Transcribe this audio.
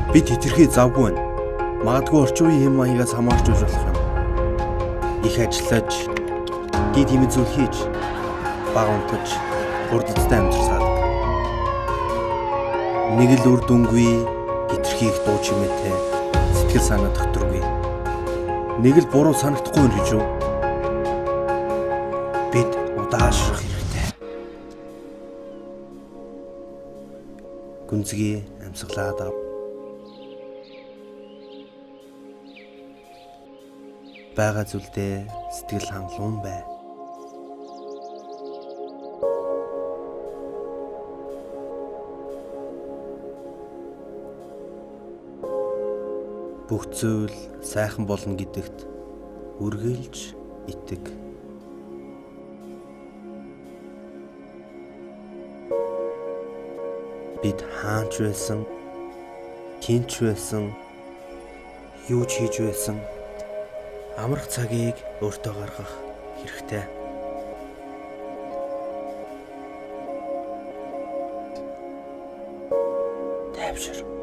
Бид хэтэрхий завгүй байна. Магадгүй орчин үеийн хэм маягаас хамаарч үз болох юм. Их ажиллаж, гид хэмэд зүйл хийж, бага унтаж, хурдтай амьдарсаад. Нэг л үр дүнгүй, хэтэрхий их дуу чимээтэй, сэтгэл санаа докторгүй. Нэг л буруу санагдахгүй юм гэж юу? Бид удаашрах хэрэгтэй. Гүнзгий амьсгалаад ав. Бага зүйлдээ сэтгэл хангалуун бай. Бүх зүйл сайхан болно гэдэгт үргэлж итэг. Бид хаач байсан, хинч байсан, юу ч хийж байсан амрах цагийг өөртөө гаргах хэрэгтэй. Тайвшир.